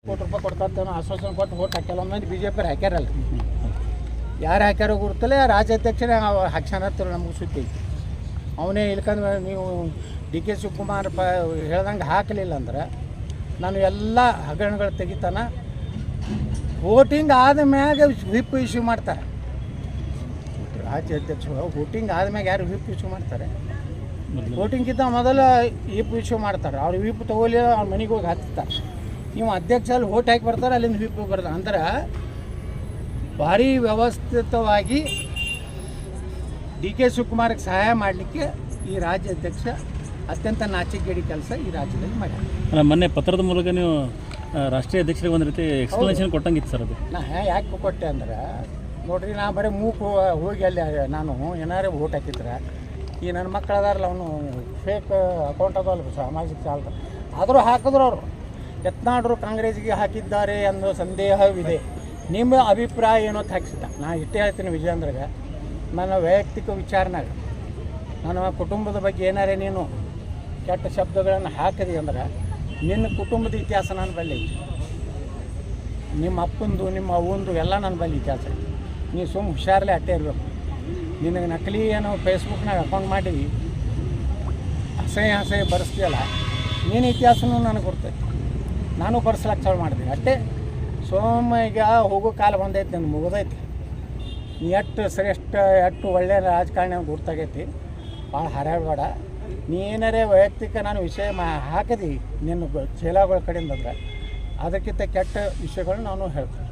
ಕೋಟಿ ರೂಪಾಯಿ ಕೊಡ್ತಾನೆ ಆಶ್ವಾಸನೆ ಕೊಟ್ಟು ಓಟ್ ಕೆಲವೊಂದು ಮಂದಿ ಬಿ ಜೆ ಪಿ ಹಾಕ್ಯಾರಲ್ಲ, ಯಾರು ಹಾಕ್ಯಾರೋ ಗುರುತಲ್ಲ, ರಾಜ್ಯಾಧ್ಯಕ್ಷರೇ ಹಾಕ್ಸಾನತ್ರ ನಮಗೆ ಸುದ್ದಿ ಐತಿ. ಅವನೇ ಇಲ್ಕಂದ್ರೆ ನೀವು ಡಿ ಕೆ ಶಿವಕುಮಾರ್ ಹೇಳ್ದಂಗೆ ಹಾಕಲಿಲ್ಲ ಅಂದ್ರೆ ನಾನು ಎಲ್ಲ ಹಗರಣಗಳು ತೆಗಿತಾನ. ವೋಟಿಂಗ್ ಆದ ಮ್ಯಾಗ ವಿಪ್ ಇಶ್ಯೂ ಮಾಡ್ತಾರೆ ರಾಜ್ಯಾಧ್ಯಕ್ಷರು. ವೋಟಿಂಗ್ ಆದ್ಮ್ಯಾಗ ಯಾರು ವಿಪ್ ಇಶ್ಯೂ ಮಾಡ್ತಾರೆ? ವೋಟಿಂಗ್ಗಿಂತ ಮೊದಲು ವಿಪ್ ಇಶ್ಯೂ ಮಾಡ್ತಾರೆ. ಅವ್ರು ವಿಪ್ ತೊಗೊಲಿ, ಅವ್ರ ಮನೆಗೆ ಹೋಗಿ ಹತ್ತಾರೆ. ನೀವು ಅಧ್ಯಕ್ಷ ಅಲ್ಲಿ ಓಟ್ ಹಾಕಿ ಬರ್ತಾರೆ, ಅಲ್ಲಿಂದ ವಿಪ್ ಬರ್ತಾರೆ. ಅಂದ್ರೆ ಭಾರಿ ವ್ಯವಸ್ಥಿತವಾಗಿ ಡಿ ಕೆ ಶಿವಕುಮಾರ್ಗೆ ಸಹಾಯ ಮಾಡಲಿಕ್ಕೆ ಈ ರಾಜ್ಯಾಧ್ಯಕ್ಷ ಅತ್ಯಂತ ನಾಚಿಕೆಗೇಡಿ ಕೆಲಸ ಈ ರಾಜ್ಯದಲ್ಲಿ ಮಾಡ್ಯಾರ. ಮೊನ್ನೆ ಪತ್ರದ ಮೂಲಕ ನೀವು ರಾಷ್ಟ್ರೀಯ ಅಧ್ಯಕ್ಷರಿಗೆ ಒಂದು ರೀತಿ ಎಕ್ಸ್ಪ್ಲನೇಷನ್ ಕೊಟ್ಟಂಗಿತ್ತು ಸರ್. ಅದು ನಾ ಯಾಕೆ ಕೊಟ್ಟೆ ಅಂದ್ರೆ, ನೋಡ್ರಿ, ನಾ ಬರೀ ಮೂಕು ಹೋಗಿ ಅಲ್ಲಿ ನಾನು ಏನಾರೇ ಓಟ್ ಹಾಕಿದ್ರೆ ಈ ನನ್ನ ಮಕ್ಕಳು ಅದಾರಲ್ಲ, ಅವನು ಫೇಕ್ ಅಕೌಂಟ್ ಅದಲ್ಲ ಸಾಮಾಜಿಕ ಜಾಲದ, ಆದರೂ ಹಾಕಿದ್ರು ಅವರು. ಯತ್ನಾಳರು ಕಾಂಗ್ರೆಸ್ಗೆ ಹಾಕಿದ್ದಾರೆ ಅನ್ನೋ ಸಂದೇಹವಿದೆ. ನಿಮ್ಮ ಅಭಿಪ್ರಾಯ ಏನೋ ಹಾಕಿಸಿದ್ದ. ನಾ ಇಷ್ಟೇ ಹೇಳ್ತೀನಿ ವಿಜಯೇಂದ್ರಗೆ, ನನ್ನ ವೈಯಕ್ತಿಕ ವಿಚಾರನಾಗ ನನ್ನ ಕುಟುಂಬದ ಬಗ್ಗೆ ಏನಾರೇ ನೀನು ಕೆಟ್ಟ ಶಬ್ದಗಳನ್ನು ಹಾಕಿದೆ ಅಂದ್ರೆ ನಿನ್ನ ಕುಟುಂಬದ ಇತಿಹಾಸ ನನ್ನ ಬಳಿ ಐತಿ, ನಿಮ್ಮ ಅಪ್ಪಂದು ನಿಮ್ಮ ಅವ್ವಂದು ಎಲ್ಲ ನನ್ನ ಬಳಿ ಇತಿಹಾಸ ಐತಿ. ನೀವು ಸುಮ್ಮ ಹುಷಾರಲ್ಲೇ ಅಟ್ಟೆ ಇರಬೇಕು. ನಿನಗೆ ನಕಲಿ ಏನೋ ಫೇಸ್ಬುಕ್ನಾಗ ಅಕೌಂಟ್ ಮಾಡಿ ಅಸಹ್ಯ ಬರೆಸ್ತೀಯಲ್ಲ, ನೀನು ಇತಿಹಾಸನೂ ನನಗೆ ಗೊತ್ತೈತಿ. ನಾನು ಬರ್ಸ್ಲಾಕ್ಕೆ ಚಾಲು ಮಾಡ್ತೀನಿ ಅಷ್ಟೇ. ಈಗ ಹೋಗೋ ಕಾಲ ಬಂದೈತಿ, ನನ್ನ ಮುಗಿದೈತಿ. ನೀ ಎಷ್ಟು ಶ್ರೇಷ್ಠ ಎಷ್ಟು ಒಳ್ಳೆಯ ರಾಜಕಾರಣ ಗುರ್ತಾಗೈತಿ, ಭಾಳ ಹರ್ಯಾಡಬೇಡ. ನೀ ಏನಾರೇ ವೈಯಕ್ತಿಕ ನಾನು ವಿಷಯ ಹಾಕಿದಿ ನಿನ್ನ ಚೇಲಾಗಳ ಕಡೆಯಿಂದ ಅಂದ್ರೆ ಅದಕ್ಕಿಂತ ಕೆಟ್ಟ ವಿಷಯಗಳನ್ನ ನಾನು ಹೇಳ್ತೀನಿ.